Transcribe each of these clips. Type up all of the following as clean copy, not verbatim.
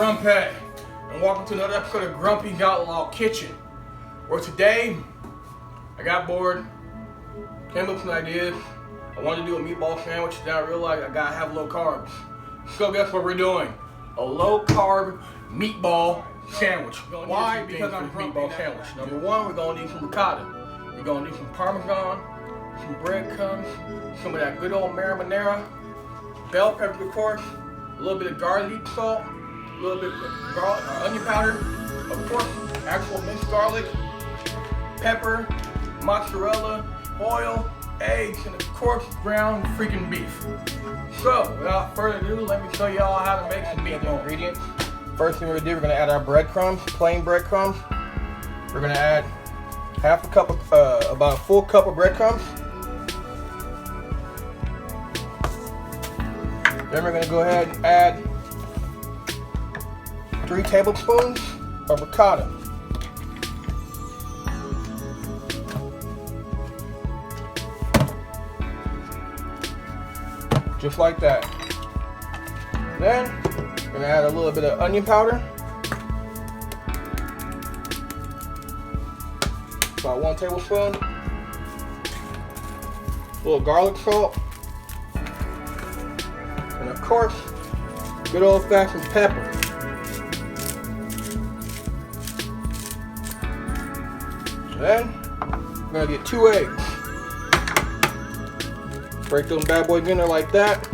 Grumpy, and welcome to another episode of Grumpy's Outlaw Kitchen, where today I got bored, came up with some ideas. I wanted to do a meatball sandwich, then I realized I gotta have low carbs. So guess what we're doing? A low carb meatball sandwich. Why? Because I'm meatball sandwich. Number one, we're gonna need some ricotta. We're gonna need some Parmesan, some breadcrumbs, some of that good old marinara, bell pepper, of course, a little bit of garlic salt, a little bit of garlic, onion powder, of course, actual minced garlic, pepper, mozzarella, oil, eggs, and of course, ground freaking beef. So, without further ado, let me show y'all how to make some meatball ingredients. First thing we're gonna do, we're gonna add our breadcrumbs, plain breadcrumbs. We're gonna add half a cup of, about a full cup of breadcrumbs. Then we're gonna go ahead and add 3 tablespoons of ricotta. Just like that. Then we're gonna add a little bit of onion powder. About 1 tablespoon. A little garlic salt. And of course, good old-fashioned pepper. Then we're gonna get 2 eggs. Break those bad boys in there like that.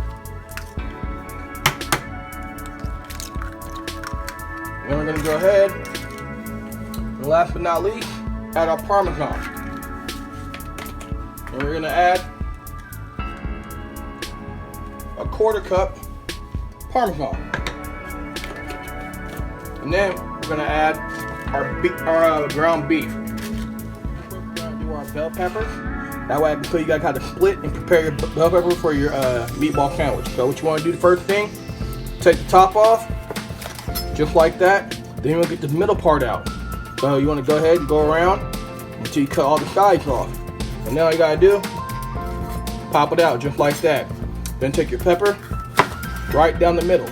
Then we're gonna go ahead and last but not least, add our Parmesan. And we're gonna add a 1/4 cup Parmesan. And then we're gonna add our ground beef. We're gonna do our bell peppers. That way I can show you guys how to split and prepare your bell pepper for your meatball sandwich. So what you want to do the first thing, take the top off, just like that. Then you're going to get the middle part out. So you want to go ahead and go around until you cut all the sides off. And now all you got to do, pop it out just like that. Then take your pepper right down the middle.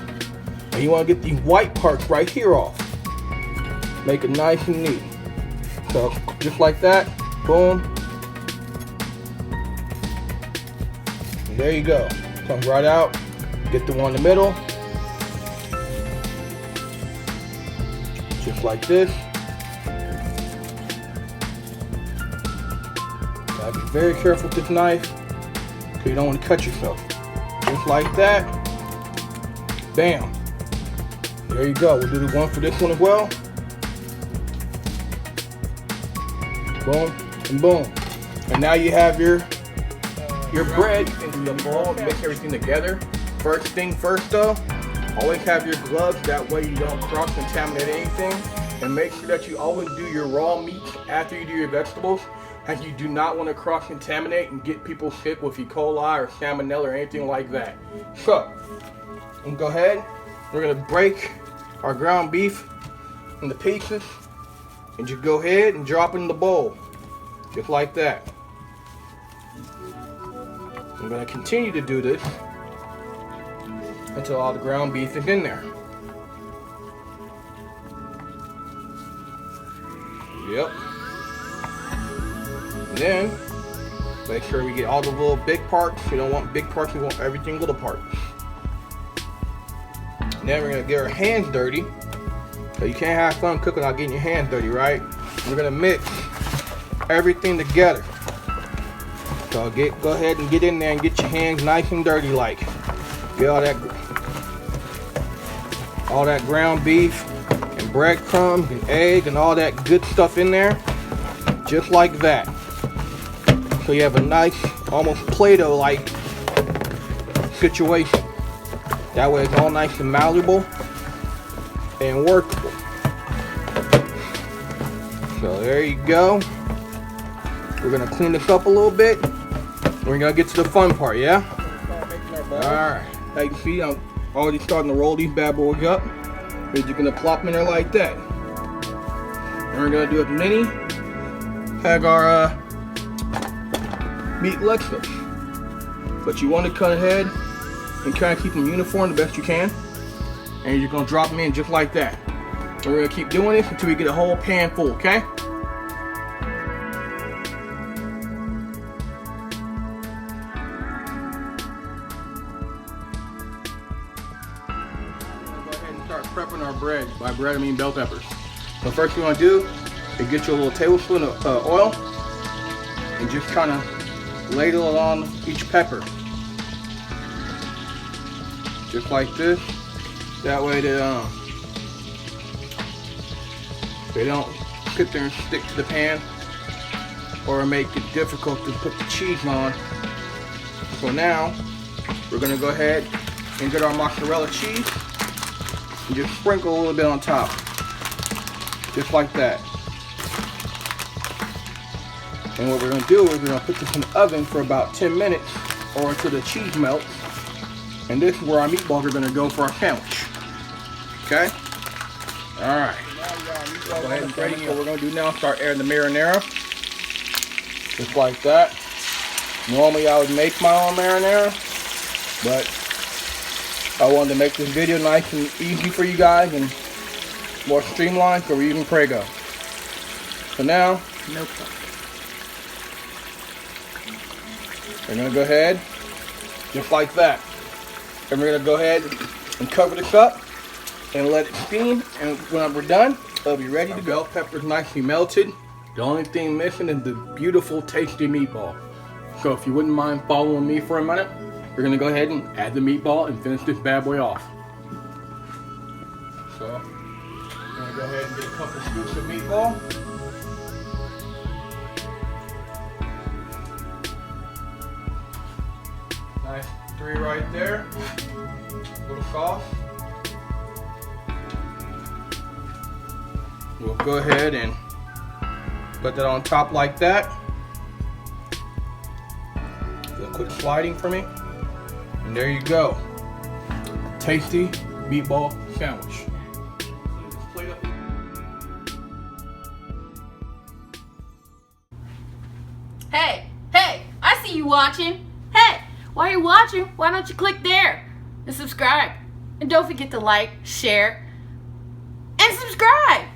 And you want to get these white parts right here off. Make it nice and neat. So just like that, boom. And there you go. Comes right out. Get the one in the middle. Just like this. Gotta be very careful with this knife because you don't want to cut yourself. Just like that. Bam. There you go. We'll do the one for this one as well. Boom and boom. And now you have your bread into the bowl. Mix everything together. First thing first though, always have your gloves, that way you don't cross-contaminate anything. And make sure that you always do your raw meats after you do your vegetables, as you do not want to cross-contaminate and get people sick with E. coli or salmonella or anything like that. So, I'm gonna go ahead, we're gonna break our ground beef into pieces and just go ahead and drop it in the bowl, just like that. I'm going to continue to do this until all the ground beef is in there. Yep. And then make sure we get all the little big parts. We don't want big parts, we want everything little parts. And then we're going to get our hands dirty. So you can't have fun cooking without getting your hands dirty, right? We're going to mix everything together. So go ahead and get in there and get your hands nice and dirty like. Get all that ground beef and breadcrumbs and eggs and all that good stuff in there. Just like that. So you have a nice, almost Play-Doh like situation. That way it's all nice and malleable and workable. So there you go. We're gonna clean this up a little bit. We're gonna get to the fun part, yeah? Alright, as you can see, I'm already starting to roll these bad boys up. We're just gonna plop them in there like that. And we're gonna do as many as our meat lets us. But you want to cut ahead and kind of keep them uniform the best you can. and you're just gonna drop them in just like that. And we're gonna keep doing this until we get a whole pan full, okay? Go ahead and start prepping our bread. By bread I mean bell peppers. So first you want to do is get you a little tablespoon of oil and just kind of ladle it on each pepper. Just like this. That way they don't sit there and stick to the pan or make it difficult to put the cheese on. So now we're going to go ahead and get our mozzarella cheese and just sprinkle a little bit on top. Just like that. And what we're going to do is we're going to put this in the oven for about 10 minutes or until the cheese melts. And this is where our meatballs are going to go for our sandwich. Okay? Alright. Go ahead and ready. What we're going to do now is start adding the marinara. Just like that. Normally I would make my own marinara, but I wanted to make this video nice and easy for you guys and more streamlined, so we're using Prego. So now, we're going to go ahead, just like that. And we're going to go ahead and cover this up and let it steam. And when we're done, it'll be ready to go. Bell pepper's nicely melted. The only thing missing is the beautiful, tasty meatball. So if you wouldn't mind following me for a minute, we're going to go ahead and add the meatball and finish this bad boy off. So, I'm going to go ahead and get a couple scoops of meatball. Nice 3 right there. A little sauce. We'll go ahead and put that on top like that. Do a quick sliding for me. And there you go. Tasty meatball sandwich. Hey, I see you watching. Hey, while you're watching, why don't you click there and subscribe? And don't forget to like, share, and subscribe.